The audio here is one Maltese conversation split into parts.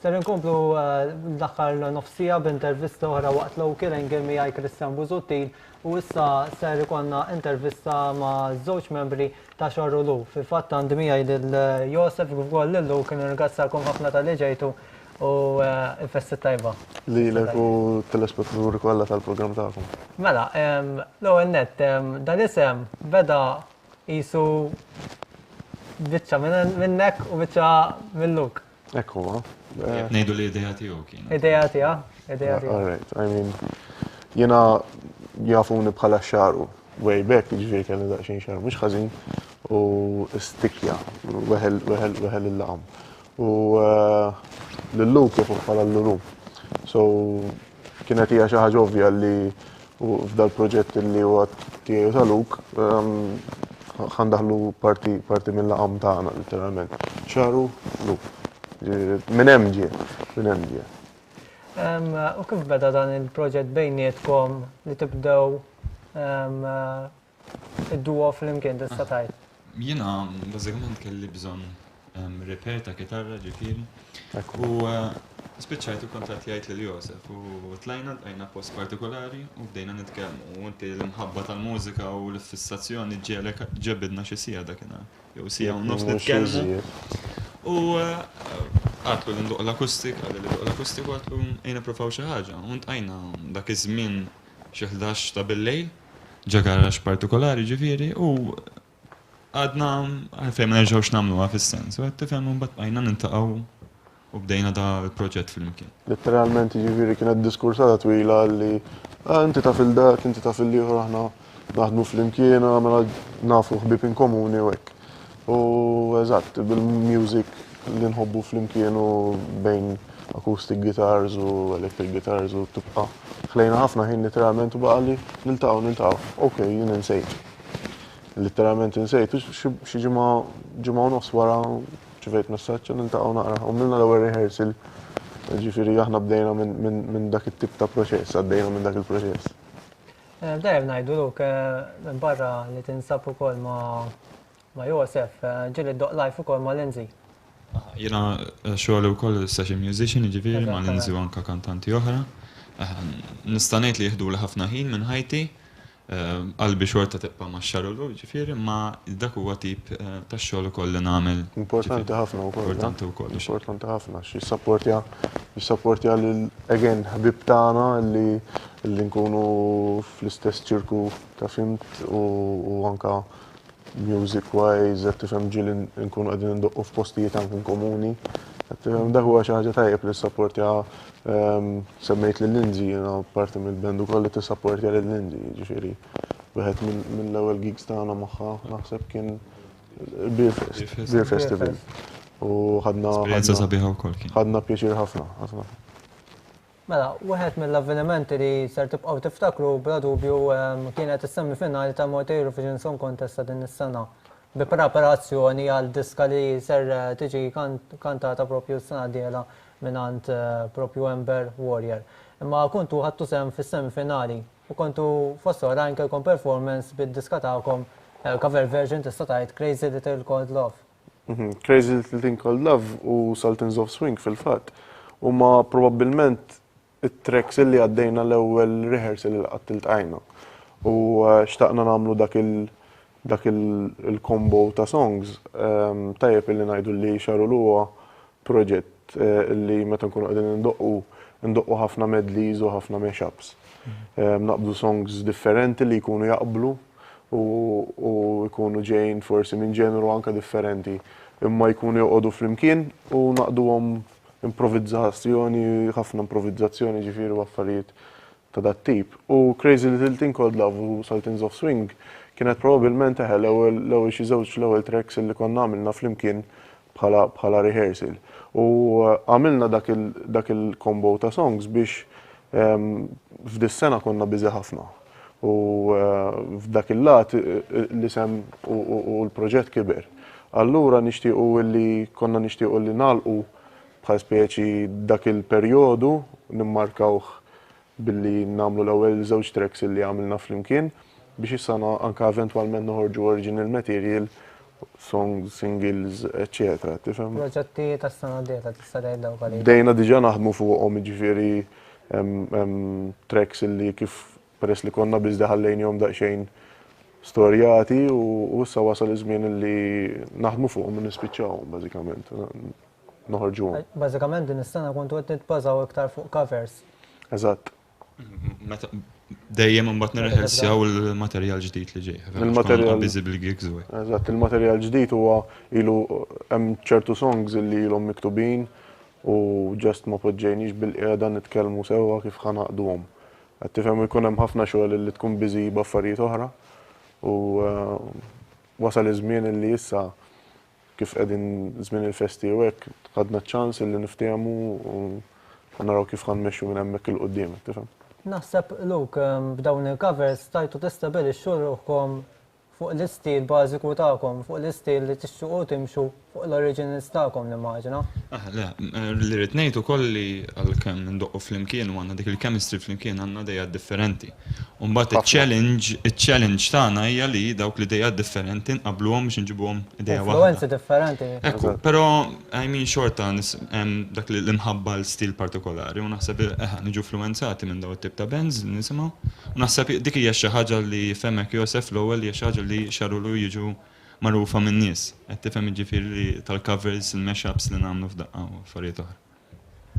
Ser inkomplu l-aħħar nofsija b'intervista oħra waqt Local Angle miegħi Christian Busuttil u issa ser ikonna intervista ma' żewġ membri ta' Xorrulu. Fil-fatt għandi miegħi lil Josef kif ukoll lil Luke nirgazzakom ħafna tal-li ġejtu u l-festi tajba. Lilek u telespettaturi kollha tal-programm tagħkom. Mela, l-ewwel nett, dan isem beda qisu biċċa minnek u biċċa minn Luke. Ekku, Ngħidu li idea tiegħu kien. Idea tiegħek, idea tiegħek. All right, I mean, jena jafuni bħala xaru, way back, ġifiri kelli daqxin xaru, mux ħazin, u stikja, weħel il-laqam. U l-luk jafu bħala l-lum. So, kienet hija xi ħaġa ovvja li f'dal proġett li huwa tiegħu ta' Luk, ħandaħlu parti mill-laqam tagħna literalment. Xaru, Luk. Minn hemm ġie. U kif beda dan il-proġett bejnietkom li tibdew id-duo fl-imkien tista' tgħid? Jiena bażikament kelli bżonn reper ta' kitarra ġifieri. U spiċċajtu kontratt jgħid lil Josef u tlajna post partikolari u bdejna nitkellmu. U inti l-imħabba tal-mużika u l-fissazzjoni ġielek ġebidna xi sija dakinhar. Jew sija u nofs nitkellmu. U għatlu l-nduq l-akustik għatlu jena profaw xaħġa. Unt għajna dak iż-żmien xi 11 ta' bil-lejl, ġa garax partikolari ġifieri u għadna għalfejn ma nerġgħux nagħmluha fis-sens. U qed tifhem mbagħad għajna nintaqgħu u bdejna da l-proġett flimkien. Letteralment ġifieri kienet diskursata twila li inti taf il-dak, inti taf il-ieħor aħna naħdmu flimkien, mela nafu ħbieb inkomuni u hekk. U eżatt, bil-music li nħobbu fl-imkien u bejn acoustic guitars u electric guitars u tibqa. Xlejna ħafna ħin literalment u baqa li niltaqgħu. Ok, jien insejt. Literalment insejt, xi ġimgħa u nofs wara ċivejt messaġġ niltaqgħu naqra. U milna l-ewwel rehearsal, ġifieri aħna bdejna minn dak it-tip ta' proċess, għaddejna minn dak il-proċess. Dejjem ngħidu Luke barra li tinsab ukoll ma' Josef, ġieli d-doq live ukoll ma' Lindsay. Jiena xogħol ukoll session musician ġifieri ma' Lindsay u anke kantanti oħra. Nista' ngħid li jieħdu li ħafna ħin minn ħajti, qalbi xorta tibqa' ma' Xorrulu ġifieri, ma dak huwa tip tax-xogħol ukoll li nagħmel. Importanti ħafna wkoll. Importanti wkoll. Importanti ħafna jissapportja lil again ħbib tagħna li nkunu fl-istess ċirku ta' fimt u anke music-wise, tifhem ġieli nkunu qegħdin ndoqqu f'postijiet anke komuni. Dak huwa xi ħaġa tajjeb li sapportja semmejt lil Lindsay, parti mill-band ukoll li tissapportja lil Lindsay, ġifieri wieħed mill-ewwel gigs tagħna magħha naħseb kien Beer Festival. U Esperjenza sabiħa wkoll kien. ħadna pjaċir ħafna. Mela, wieħed mill-avvenimenti li ser tibqgħu tiftakru bla dubju kienet is-semifinali ta' Malta Eurovision Song Contest din is-sena. Bi preparazzjoni għal diska li ser tiġi kantata propju s-sena dieħla mingħand propju Ember Warrior. Imma kontu ħadtu sehem fis-semifinali u kontu fost oħrajn kellkom performance bid-diska tagħkom cover version tista' tgħid Crazy Little Cold Love. Crazy Little Thing Called Love u Sultans of Swing fil-fatt. Huma probabbilment it-tracks li għaddejna l-ewwel rehearsal li qattilt għajna. U xtaqna nagħmlu dak il-combo ta' songs tajjeb illi ngħidu li Xorrulu huwa proġett li meta nkunu qegħdin ndoqqu ħafna medleys u ħafna mashups. Naqbdu songs differenti li jkunu jaqblu u jkunu ġejjin forsi minn ġenru anke differenti imma jkunu joqogħdu flimkien u naqduhom improvvizzazzjoni, ħafna improvvizzazzjoni ġifieri u affarijiet ta' dat tip. U Crazy Little Thing Called Love u Sultans of Swing kienet probabbilment l-ewwel xi żewġ l-ewwel tracks li konna għamilna flimkien bħala rehearsal. U għamilna dak il-combo ta' songs biex f'dis-sena konna biżi ħafna. U f'dak il-lat li sem u l-proġett kiber. Allura konna nixtiequ li nagħlqu bħal speċi dak il-perjodu nimmarkawh billi nagħmlu l-ewwel żewġ tracks li għamilna flimkien biex issa anke eventwalment noħorġu original material songs, singles, eccetera, tifhem? Proġetti tas-sena d-dieta tista' tgħidha wkoll. Bdejna diġà naħdmu fuqhom, jiġifieri tracks illi kif peress li konna biżda ħallejnihom daqsxejn storjati u issa wasal iż-żmien illi naħdmu fuqhom u nispiċċawhom bażikament, noħorġuhom. Bażikament din is-sena kontu qed nitbażaw iktar fuq covers. Eżatt. Dejjem imbagħad nirreħelsjaw il-materjal ġdid li ġej. Il-materjal biżi bil-gigs u hekk. Eżatt, il-materjal ġdid huwa ilu hemm ċertu songs illi ilhom miktubin u ġast ma poġġejniex bil-qiegħda nitkellmu sewwa kif ħanaqduhom. Qed tifhem ikun hemm ħafna xogħol li tkun biżi b'affarijiet oħra u wasal iż-żmien illi issa kif qegħdin żmien il-festi u hekk ħadna ċ-ċans illi niftehmu u naraw kif ħanmexxu minn hemmhekk il qudiem, tifhem? Naħseb Luke b'dawn il-covers tajtu tistabilixxu ruħkom fuq l-istil bażiku tagħkom, fuq l-istil li tixtiequ timxu fuq l-originals tagħkom nimmaġina. Le, li rrid ngħid ukoll li għalkemm ndoqqu flimkien u għandna dik il-chemistry flimkien għandna dejjed differenti. U mbagħad iċ-challenge tagħna hija li dawk li dejjed differenti nqabbluhom biex inġibuhom idea waħda. Influenzi differenti. Ekku, però I mean xorta dak li l-imħabba l-stil partikolari u naħseb niġu influenzati minn daw it-tip ta' bands li nisimgħu. U naħseb dik hija xi ħaġa li femmek Josef l-ewwel hija xi ħaġa li xarulu jiġu magħrufa min-nies. Qed tifhem jiġifieri tal-covers, il-mashups li nagħmlu f'daqqa u affarijiet oħra.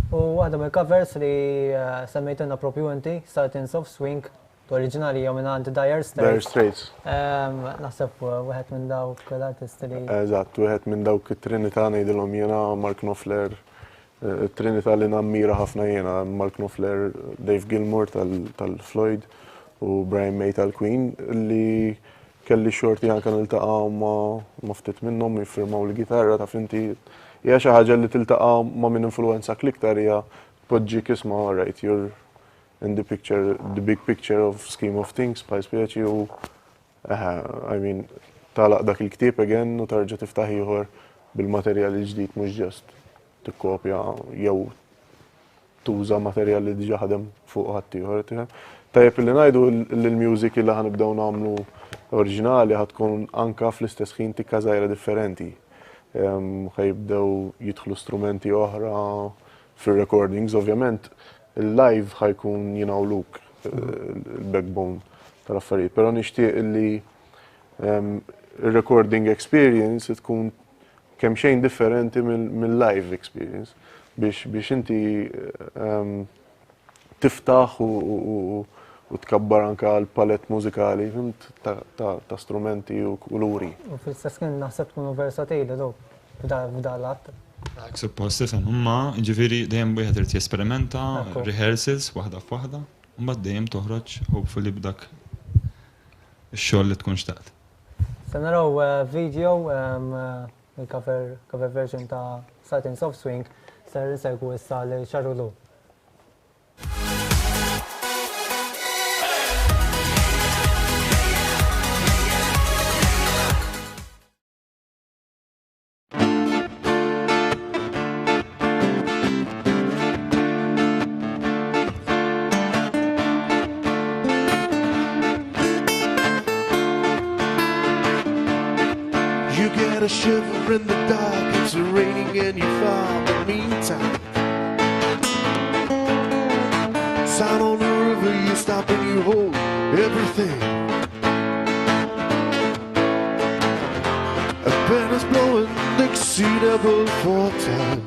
U waħda mill-covers li semmejtilna propju inti, Sultans of Swing, l-oriġinali jew minn għand Dire Straits. Naħseb wieħed minn dawk l-artisti li. Eżatt, wieħed minn dawk it-Trinità ngħidilhom jiena Mark Knopfler, it-Trinità li nammira ħafna jiena, Mark Knopfler, Dave Gilmour tal-Floyd u Brian May tal-Queen li kelli xorti anke niltaqa' ma' ftit minnhom jiffirmaw l-gitarra taf inti hija xi ħaġa li tiltaqa' ma' min influenzak l-iktar hija tpoġġik isma' right you're in the picture, the big picture of scheme of things pa' spieċi u I mean tagħlaq dak il-ktieb again u tarġa' tiftaħ ieħor bil-materjal ġdid mhux ġast tikkopja jew tuża materjal li diġà ħadem fuq ħadd ieħor. Tajjeb li ngħidu l-music li ħanibdew nagħmlu oriġinali ħatkun anka fl-istess ħin tikka żgħira differenti. Ħajbdew jidħlu strumenti oħra fir-recordings, ovvjament il-live ħajkun Luke, il-backbone tal-affarijiet, però nixtieq li il-recording experience tkun kemm xejn differenti mill-live experience biex inti tiftaħ u tkabbar anka l-palett mużikali ta' strumenti u kuluri. U fil-istess kien naħseb tkunu versatili f'da l-att. Suppost tifhem, imma ġifieri dejjem wieħed irid jesperimenta, rehearsals waħda f'waħda, u mbagħad dejjem toħroġ hopefully b'dak ix-xogħol li tkun xtaqt. Se naraw video il-cover version ta' Sultans of Swing ser isegwu issa li xarulu. A shiver in the dark, it's raining and you fall in the meantime. Sound on the river, you stop and you hold everything. A pen is blowing, Dixie never for time.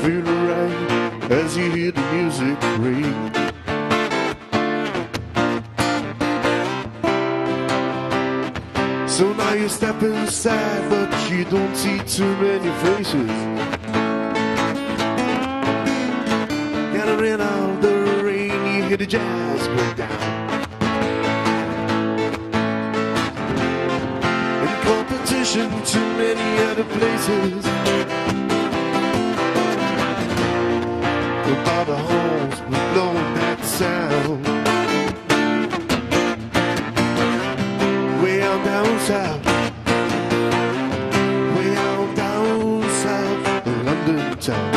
Feel right as you hear the music ring. So now you step inside, but you don't see too many faces. Gathering out the rain, you hear the jazz go down. In competition to many other places, by the homes we blow that sound. Down south, way on down south, London town.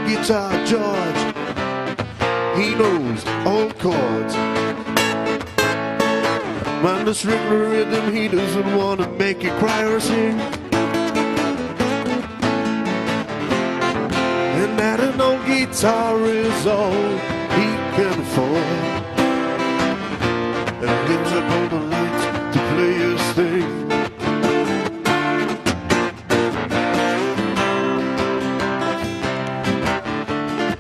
guitar, George. He knows all chords. Man, this regular rhythm, he doesn't want to make you cry or sing. And that an old guitar is all he can afford. And he gives up all the lights to play his thing.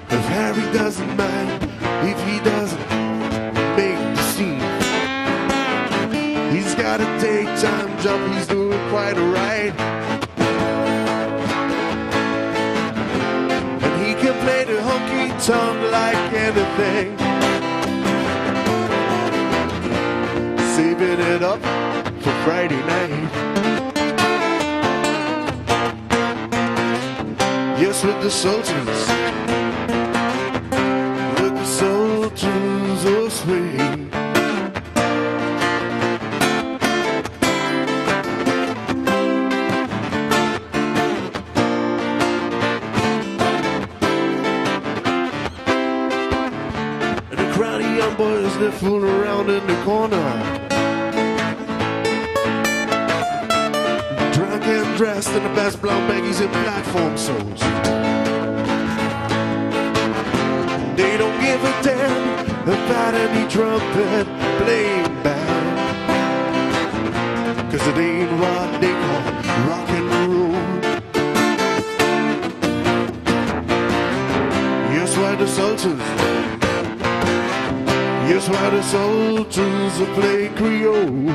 If Harry doesn't mind, if he doesn't make the scene, he's got a daytime job, he's doing quite alright. And he can play the honky-tonk like anything, saving it up for Friday night. Yes, with the Sultans, with the Sultans of Swing. And the crowd of young boys, they're fooling around in the corner, drunk and dressed in the best brown baggies and platform soles. They don't give a damn about any trumpet playing band, 'cause it ain't what they call rock and roll. Yes, why the Sultans? Yes, why the Sultans play Creole?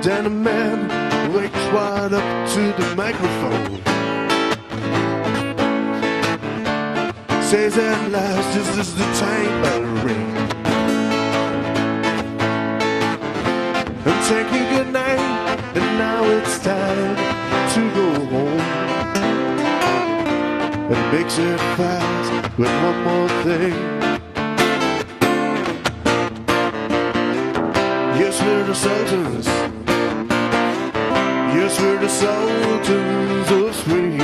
Then a man wakes wide up to the microphone, says at last, this is the time bell ring. I'm taking good night, and now it's time to go home. And makes it fast with one more thing. Yes, we're the Sultans. Yes, we're the Sultans of Swing.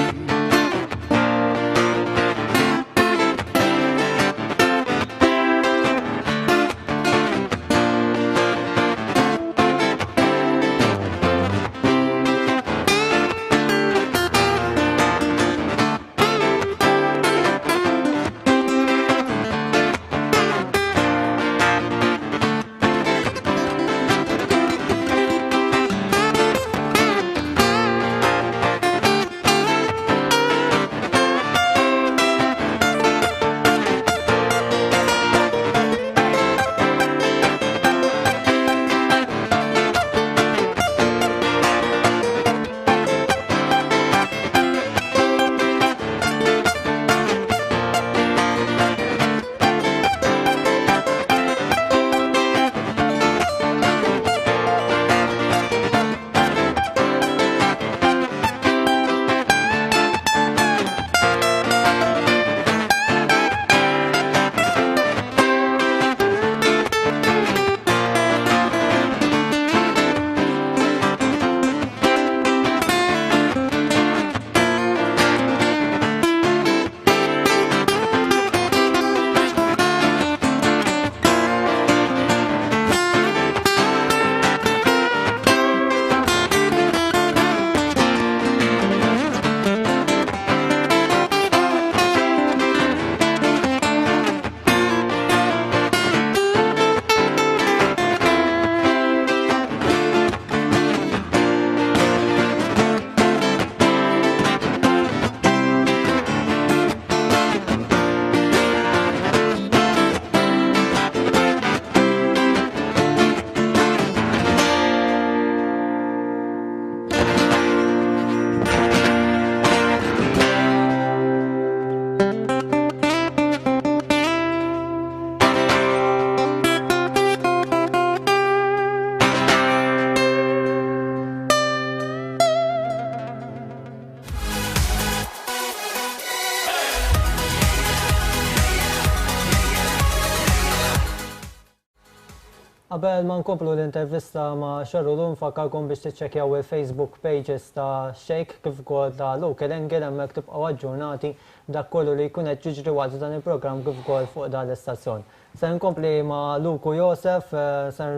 Qabel ma nkomplu l-intervista ma' Xarru nfakkarkom biex tiċċekkjaw il-Facebook pages ta' Shake kif ukoll ta' Local Engel hemmhekk tibqgħu aġġurnati dak kollu li jkun qed jiġri waqt dan il-programm kif ukoll fuq dan l-istazzjon. Se nkompli ma' Luku Josef, sar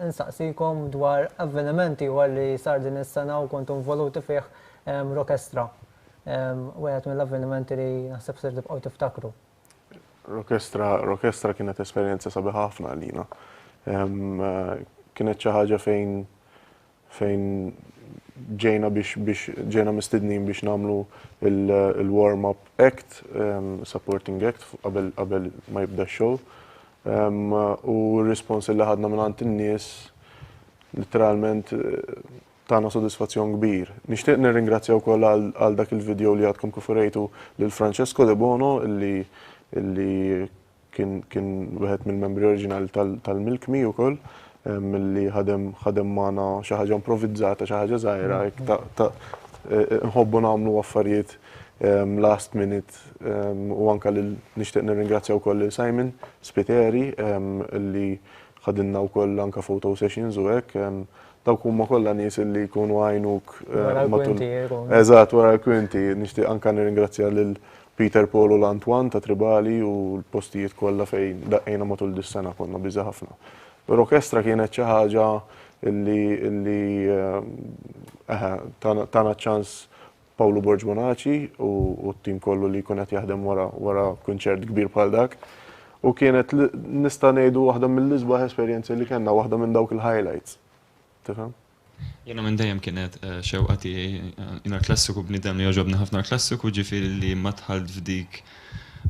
insaqsikom dwar avvenimenti li sar din is-sena u kontu involuti fih Rockestra. Wieħed mill-avvenimenti li naħseb sir tibqgħu tiftakru. Rockestra kienet esperjenza sabiħa ħafna għalina. Kienet xi ħaġa fejn ġejna mistednin biex nagħmlu il-warm-up act, supporting act qabel ma jibda x-show. U r-rispons li ħadna minn in-nies literalment tagħna sodisfazzjon kbir. Nixtieq nirringrazzja wkoll għal dak il-video li għadkom kif urejtu lil Francesco De Bono illi kien wieħed mill-membri oriġinali tal-Milk Me wkoll, milli ħadem magħna xi ħaġa improvvizzata, xi ħaġa żgħira nħobbu nagħmlu affarijiet last minute u anke nixtieq nirringrazzja wkoll lil Simon Spiteri illi ħadilna wkoll anke photo sessions u hekk. Dawk huma kollha nies illi jkunu għajnuk matul. Eżatt, wara l-kwinti. Nixtieq anke nirringrazzja lil Peter Paul u l-Antwan ta' Tribali u l-postijiet kollha fejn daqqejna matul dis-sena konna biża' ħafna. L-orkestra kienet xi ħaġa illi tana ċans Paolo Borġbonaci u t-tim kollu li jkun qed jaħdem wara kunċert kbir bħal dak. U kienet nista' ngħidu waħda mill-isbaħ esperjenzi li kellna, waħda minn dawk il-highlights. Tifhem? Jena minn dejjem kienet xewqa tiegħi jiena klassiku bniedem li jogħġobni ħafna klassiku, ġifieri li ma tħalt f'dik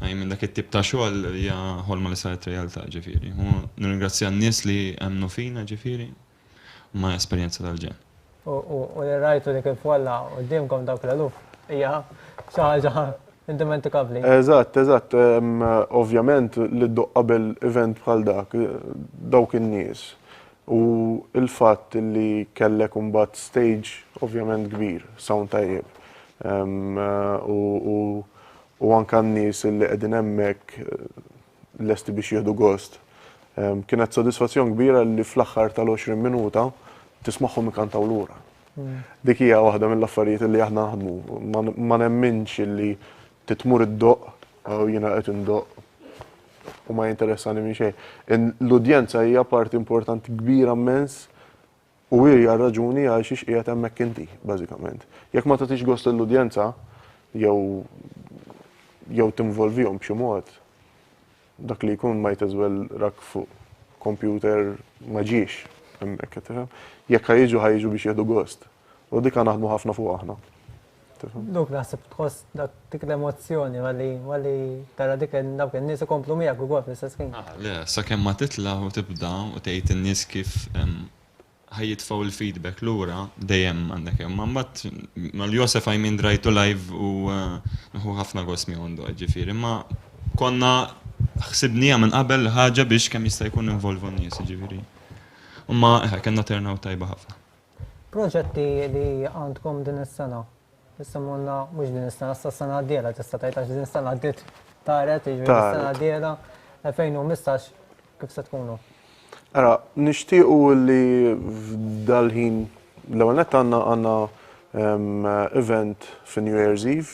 minn dak it-tip ta' xogħol hija ħolma li saret realtà ġifieri. U nirringrazzja n-nies li għamlu fina ġifieri ma' esperjenza tal-ġen. U li rajtu li kif walla qudiemkom dawk l-eluf hija xi ħaġa indimentikabli. Eżatt. Ovvjament li ddoq qabel event bħal dawk in-nies. U il-fatt li kellek imbagħad stage ovvjament kbir, sound tajjeb. U anke n-nies li qegħdin hemmhekk lesti biex jieħdu gost. Kienet sodisfazzjon kbira li fl-aħħar tal-20 minuta tismagħhom ikantaw lura. Dik hija waħda mill-affarijiet li aħna naħdmu. Ma nemminx li titmur id-doq u jiena qed indoq u ma jinteressani minn xejn. L-udjenza hija parti importanti kbira immens u hija raġuni għal xiex qiegħed hemmhekk inti, bażikament. Jekk ma tagħtix gost l-udjenza jew tinvolvihom b'xi mod, dak li jkun might as well rak fuq computer ma ġiex hemmhekk, tifhem? Jekk ħajġu biex jieħdu gost. U dik naħdmu ħafna fuq aħna. Duk naħseb tħoss dik l-emozzjoni għalli tara dik dawk in-nies ikomplu miegħek ukoll fl-istess ħin. Le, sakemm ma titla' u tibda u tgħid in-nies kif ħajjitfgħu l-feedback lura dejjem għandek hemm. Mbagħad mal-Josef għajmin rajtu live u nieħu ħafna gost miegħu ġifieri, imma konna ħsibnija minn qabel ħaġa biex kemm jista' jkun involvu n-nies ġifieri. Imma kellna turnout tajba ħafna. Proġetti li għandkom din is-sena. Nissamuna mhux din is-sena, s-sena għaddiela tista' tgħid għax din is-sena għaddiet taret, jiġri s-sena għaddiela 2015 kif se tkunu? Ara, nixtiequ li f'dal-ħin l-ewwel nett għandna event fi New Year's Eve,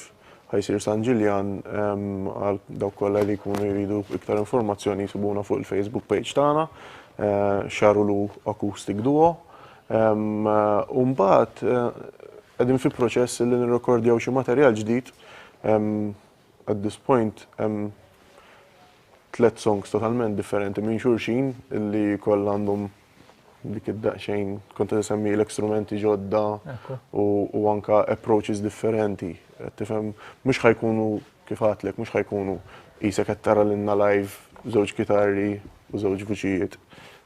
ħajsir San Ġiljan għal dawk kollha li jkunu jridu iktar informazzjoni jsibuna fuq il-Facebook page tagħna, Xarulu Acoustic Duo. U mbagħad qegħdin fi proċess li nirrekordjaw xi materjal ġdid. At this point hemm 3 songs totalment differenti minn xulxin illi kollha għandhom dik id-daqsxejn kont isemmi l-istrumenti ġodda u anke approaches differenti. Tifhem mhux ħajkunu kif għadlek, mhux ħajkunu qisek qed tara lilna live żewġ kitarri u żewġ vuċijiet.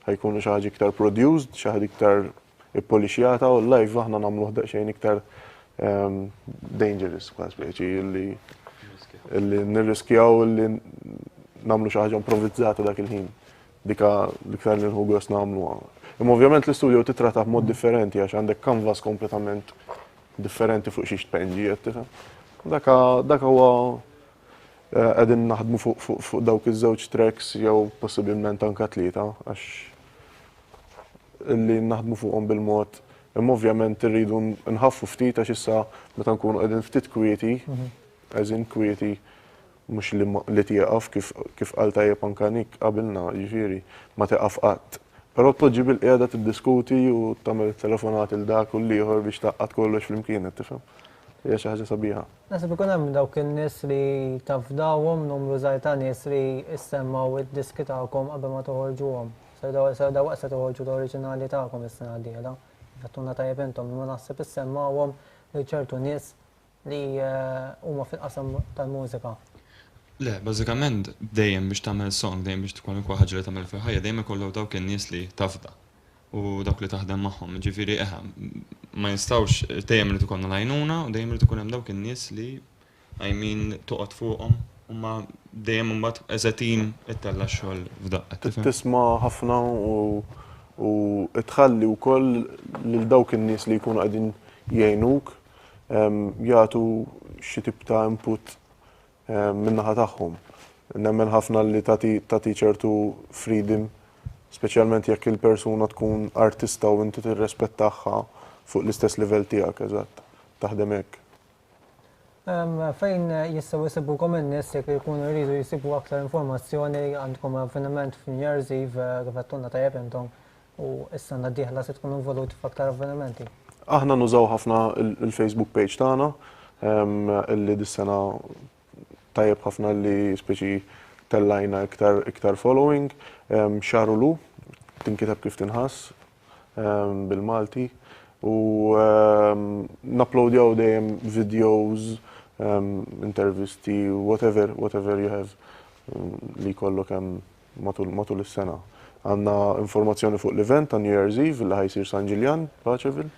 Ħajkunu xi ħaġa iktar produced, xi ħaġa iktar ippolixjata u live aħna nagħmluh daqsxejn iktar dangerous kważi speċi illi nirriskjaw illi nagħmlu xi ħaġa improvvizzata dak il-ħin. Dika l-iktar li nħu gost nagħmluha. Imma ovvjament l-istudio titratta b'mod differenti għax għandek canvas kompletament differenti fuq xi tpenġi qed tifhem. Dak huwa qegħdin naħdmu fuq dawk iż-żewġ tracks jew possibilment anke tlieta għax li naħdmu fuqhom bil-mod. Imma ovvjament irridu nħaffu ftit għax issa meta nkunu qegħdin ftit kwieti, eżin kwieti mhux li tieqaf kif qal tajjeb anke Nick qabilna, jiġifieri ma teqaf qatt. Però tpoġġi bil-qiegħda tiddiskuti u tagħmel telefonat il dak u l-ieħor biex taqqad kollox flimkien qed tifhem. Hija xi ħaġa sabiħa. Nasib ikun hemm dawk in-nies li tafdawhom numru żgħar ta' nies li issemmaw id-diski tagħkom qabel ma toħorġuhom. Sewda waqt se toħorġu l-oriġinali tagħkom is-sena d-dieħla. Jattuna tajjeb intom imma naħseb issemmawhom li ċertu nies li huma fil-qasam tal-mużika. Le, bażikament dejjem biex tagħmel song, dejjem biex tkun kwaħ ħaġa li tagħmel fil-ħajja, dejjem ikollok dawk in-nies li tafda u dawk li taħdem magħhom. Ġifieri ma jistgħux dejjem irid ikollna l-għajnuna u dejjem irid ikun hemm dawk in-nies li toqgħod fuqhom u ma dejjem imbagħad eżatin ittella x-xogħol f'daqqa. Tisma' ħafna u tħalli wkoll lil dawk in-nies li jkunu qegħdin jgħinuk jagħtu xi tip ta' input min-naħa tagħhom. Nemmen ħafna li tagħti ċertu freedom, speċjalment jekk il-persuna tkun artista u inti tirrespettaha fuq l-istess livell tiegħek eżatt. Taħdem hekk. Fejn jistgħu jsibukom in-nies jekk ikunu jridu jsibu aktar informazzjoni għandkom avveniment f'New Year's Eve kif għedtulna tajjeb intom u s-sena d-dieħla se tkunu involuti f'aktar avvenimenti. Aħna nużaw ħafna il-Facebook page tagħna illi dis-sena tajjeb ħafna li speċi tellajna iktar following. Xarulu, tinkitab kif tinħass bil-Malti u naploadjaw dejjem videos, intervisti, whatever you have li kollok hemm matul is-sena. Għandna informazzjoni fuq l-event ta' New Year's Eve li ħajsir San Ġiljan, Paċeville.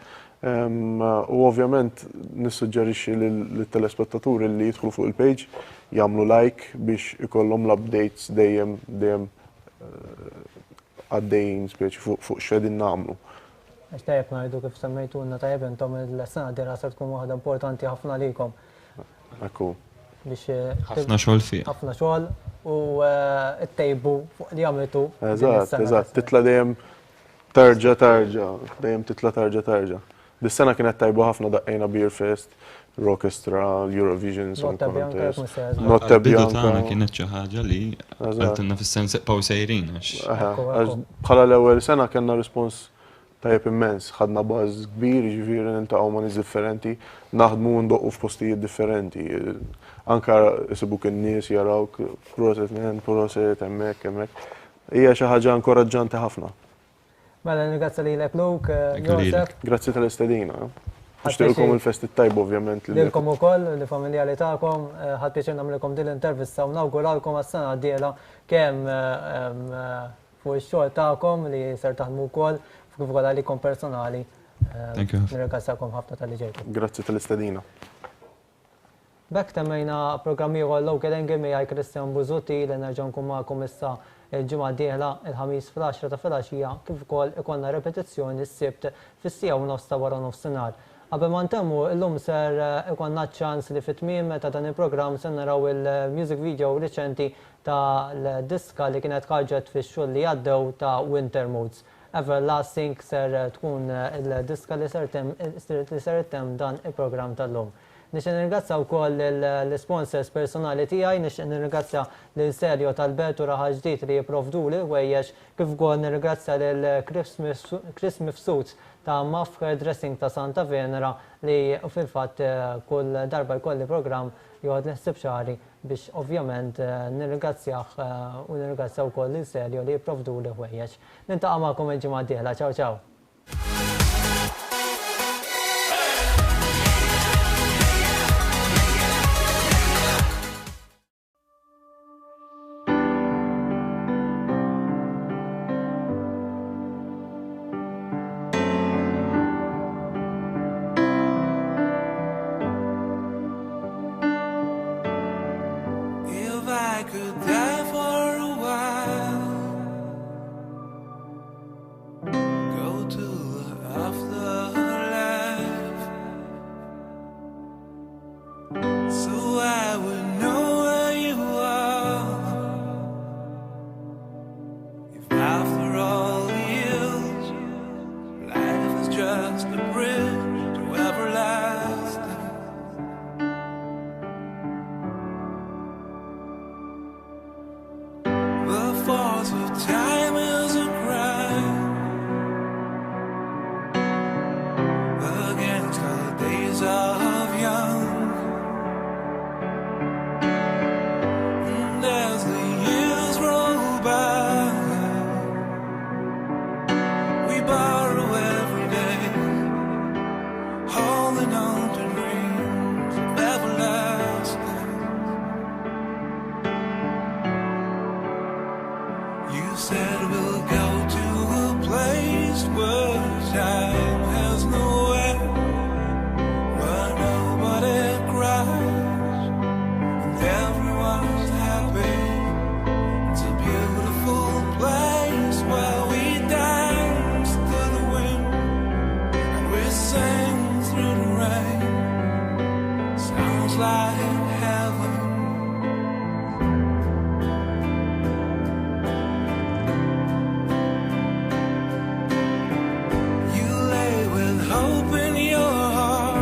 U ovvjament nissuġġerixxi lill-telespettaturi li jidħlu fuq il-page jagħmlu like biex ikollhom l-updates dejjem għaddejjin speċi fuq x'qegħdin nagħmlu. Għax tajjeb ngħidu kif semmejtulna tajjeb intom il-sena d-dieħla se tkun waħda importanti ħafna lilkom. Ekku. Biex ħafna xogħol fiha. Ħafna xogħol u ttejbu fuq li għamiltu. Eżatt, titla' dejjem dejjem titla' tarġa'. Dis-sena kienet tajba ħafna daqqejna Beer Fest, Rockestra, Eurovision Song Contest. Notte Bianca tagħna kienet xi ħaġa li għaltilna fis-sens seqgħu sejrin bħala l-ewwel sena kellna rispons tajjeb immens, ħadna baż kbir, jiġifieri niltaqgħu ma' nies differenti, naħdmu ndoqqu f'postijiet differenti. Anke isibuk in-nies jarawk proset hemmhekk. Hija xi ħaġa inkoraġġanti ħafna. Mela nirgazza lilek Luke, Joseph. Grazzi tal-istedina. Nixtiequlkom il-festi tajb ovvjament. Lilkom ukoll, li familjali tagħkom, ħadd pjaċir nagħmlilkom din l-intervista u nawguralkom għas-sena d-dieħla kemm fuq ix-xogħol tagħkom li ser taħdmu wkoll kif ukoll għalikom personali. Nirgazzakom ħafna tal-li ġejtu. Grazzi tal-istedina. Bekk temmejna programmi ieħor Local Engine miegħi Christian Buzuti li nerġa' nkun magħkom issa il-ġimgħa d-dieħla il-ħamis fl-10 ta' filgħaxija kif ukoll ikollna repetizzjoni s-sibt fis-sija u nofs ta' wara nofsinhar. Qabel ma ntemmu illum ser ikollna ċans li fit-tmiem ta' dan il-programm se naraw il-music video riċenti ta' l-diska li kienet ħarġet fix-xhur li għaddew ta' Winter Moods. Everlasting ser tkun il-diska li ser ittemm dan il-programm tal-lum. Nixtieq nirringrazzja wkoll l-sponsors personali tiegħi, nixtieq nirringrazzja lil Serjo tal-Betu raħa ġdid li jipprovduli wejjex kif ukoll nirringrazzja lil Christmas Suits ta' Maf Dressing ta' Santa Venera li fil-fatt kull darba jkolli programm joħod neħseb xahri biex ovvjament nirringrazzjah u nirringrazzja wkoll lil Serjo li jipprovduli wejjex. Nintaqa' magħkom il-ġimgħa d-dieħla. Ciao ciao. feels like heaven. You lay with hope in your heart.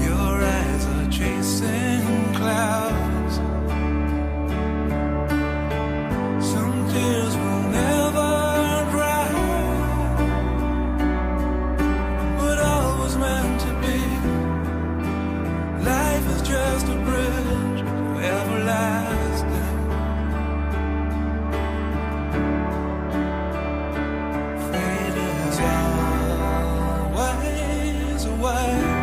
Your eyes are chasing clouds. Some tears will never dry, but all was meant to be. Life is just a bridge to everlasting. Fate is always away.